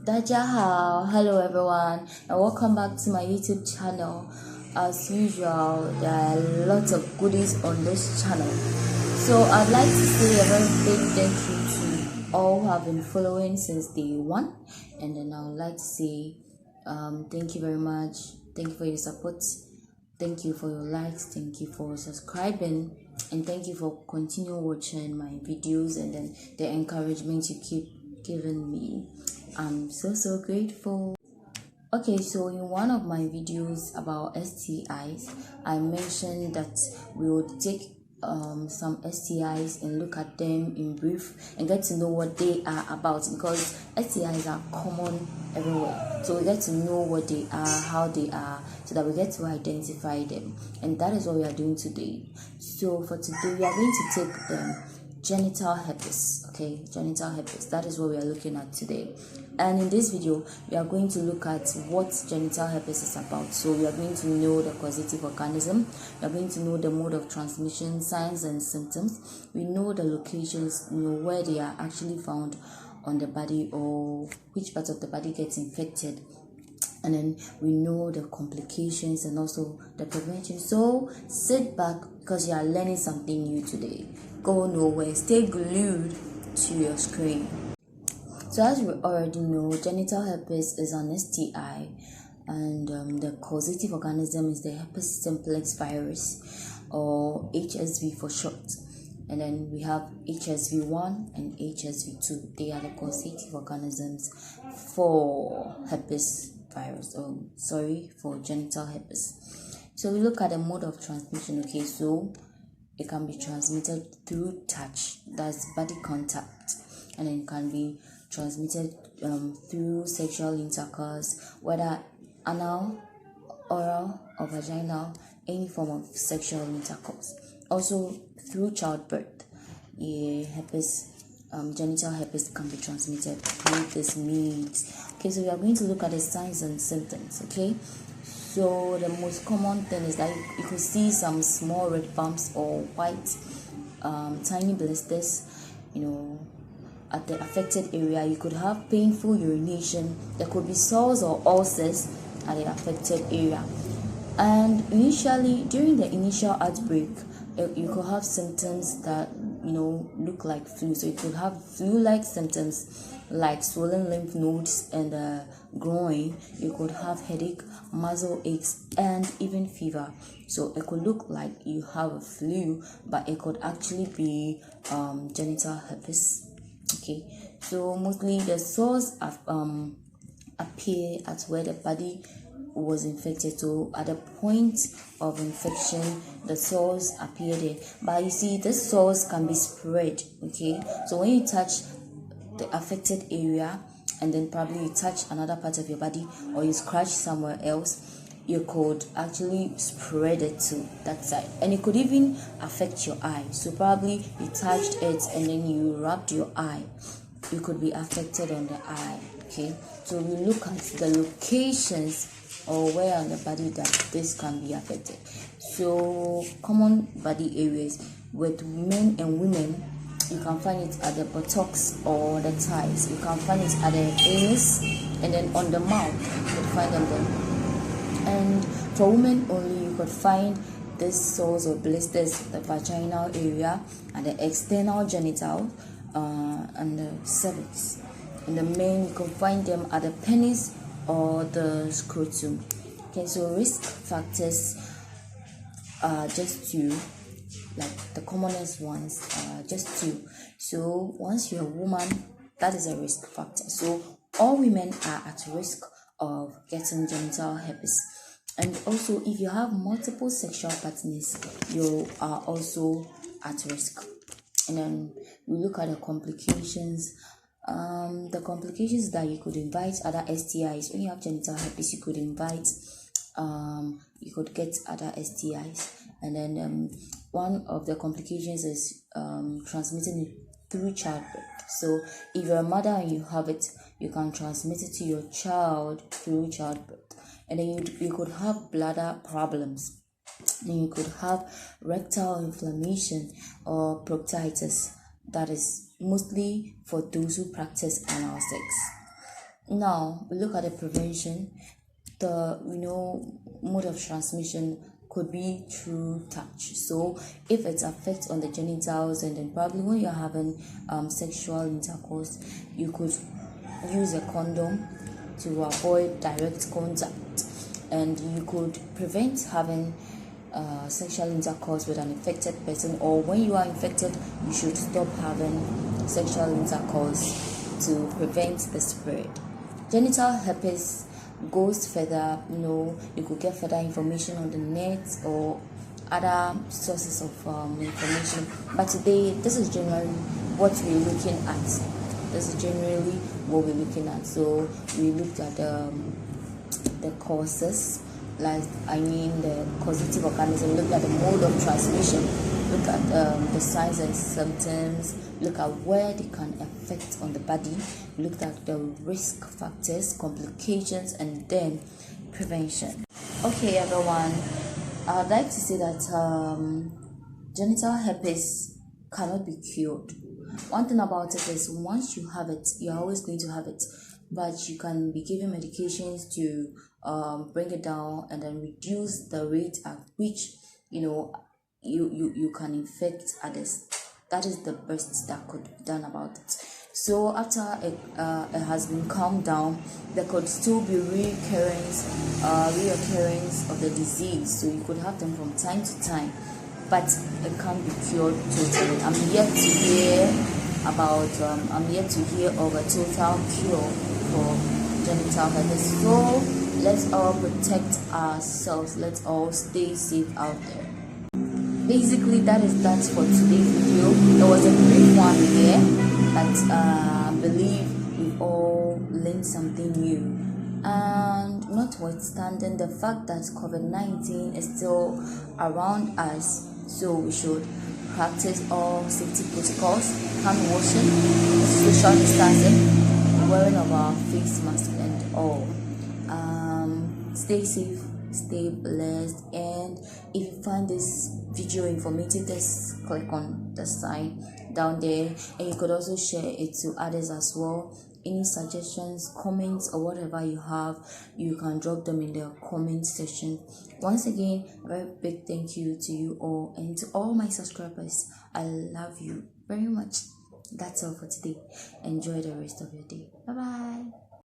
Hello everyone, and welcome back to my YouTube channel. As usual, there are lots of goodies on this channel. So I'd like to say a very big thank you to all who have been following since day one, and then I would like to say thank you very much. Thank you for your support. Thank you for your likes. Thank you for subscribing, and thank you for continuing watching my videos and then the encouragement you keep giving me. I'm so grateful. Okay, so in one of my videos about STIs, I mentioned that we would take some STIs and look at them in brief and get to know what they are about, because STIs are common everywhere. So we get to know what they are, how they are, so that we get to identify them. And that is what we are doing today. So for today, we are going to take genital herpes. Okay, genital herpes, that is what we are looking at today. And in this video we are going to look at what genital herpes is about. So we are going to know the causative organism, we are going to know the mode of transmission, signs and symptoms, we know the locations, where they are actually found on the body, or which part of the body gets infected, and then we know the complications and also the prevention. So sit back, because you are learning something new today. Go nowhere, stay glued to your screen. So as we already know, genital herpes is an STI, and the causative organism is the herpes simplex virus, or HSV for short. And then we have HSV1 and HSV2. They are the causative organisms for herpes virus, for genital herpes. So we look at the mode of transmission. Okay, so it can be transmitted through touch, that's body contact, and then it can be transmitted through sexual intercourse, whether anal, oral, or vaginal, any form of sexual intercourse. Also through childbirth, genital herpes can be transmitted through this means. Okay, so we are going to look at the signs and symptoms. Okay, so the most common thing is that you could see some small red bumps or white tiny blisters, at the affected area. You could have painful urination. There could be sores or ulcers at the affected area. And initially, during the initial outbreak, you could have symptoms that look like flu. So you could have flu-like symptoms like swollen lymph nodes and groin. You could have headache, muscle aches, and even fever. So it could look like you have a flu, but it could actually be genital herpes. Okay, so mostly the sores appear at where the body was infected. So at the point of infection, the sores appear there. But you see, the sores can be spread. Okay, so when you touch the affected area and then probably you touch another part of your body, or you scratch somewhere else, you could actually spread it to that side, and it could even affect your eye. So probably you touched it and then you rubbed your eye, you could be affected on the eye. Okay, so we look at the locations or where on the body that this can be affected. So common body areas with men and women, you can find it at the buttocks or the thighs. You can find it at the anus, and then on the mouth you could find them there. And for women only, you could find these sores or blisters at the vaginal area and the external genital and the cervix. In the men, you can find them at the penis or the scrotum. Okay, so risk factors are just two, like the commonest ones are just two. So once you're a woman, that is a risk factor. So all women are at risk of getting genital herpes. And also, if you have multiple sexual partners, you are also at risk. And then we look at the complications. The complications that you could invite other STIs. When you have genital herpes, you could get other STIs. And then one of the complications is transmitting it through childbirth. So if you're a mother and you have it, you can transmit it to your child through childbirth. And then you could have bladder problems. Then you could have rectal inflammation or proctitis. That is mostly for those who practice anal sex. Now we look at the prevention. The mode of transmission could be through touch. So if it affects on the genitals, and then probably when you're having sexual intercourse, you could use a condom to avoid direct contact, and you could prevent having sexual intercourse with an infected person, or when you are infected, you should stop having sexual intercourse to prevent the spread. Genital herpes goes further. You could get further information on the net or other sources of information, but today this is generally what we're looking at. So we looked at the causes, like the causative organism, look at the mode of transmission, look at the signs and symptoms, look at where they can affect on the body, look at the risk factors, complications, and then prevention. Okay, everyone, I'd like to say that genital herpes cannot be cured. One thing about it is, once you have it, you're always going to have it, but you can be given medications to bring it down and then reduce the rate at which you can infect others. That is the best that could be done about it. So after it has been calmed down, there could still be reoccurrence of the disease. So you could have them from time to time, but it can't be cured totally. I'm yet to hear of a total cure for genital herpes. So let's all protect ourselves. Let's all stay safe out there. Basically, that for today's video. There was a brief one here, but I believe we've all learned something new. And notwithstanding the fact that COVID-19 is still around us, so we should practice all safety protocols: hand washing, social distancing, wearing of our face mask, and all. Stay safe, stay blessed, and if you find this video informative, just click on the sign down there, and you could also share it to others as well. Any suggestions, comments, or whatever you have, you can drop them in the comment section. Once again, a very big thank you to you all, and to all my subscribers. I love you very much. That's all for today. Enjoy the rest of your day. Bye bye.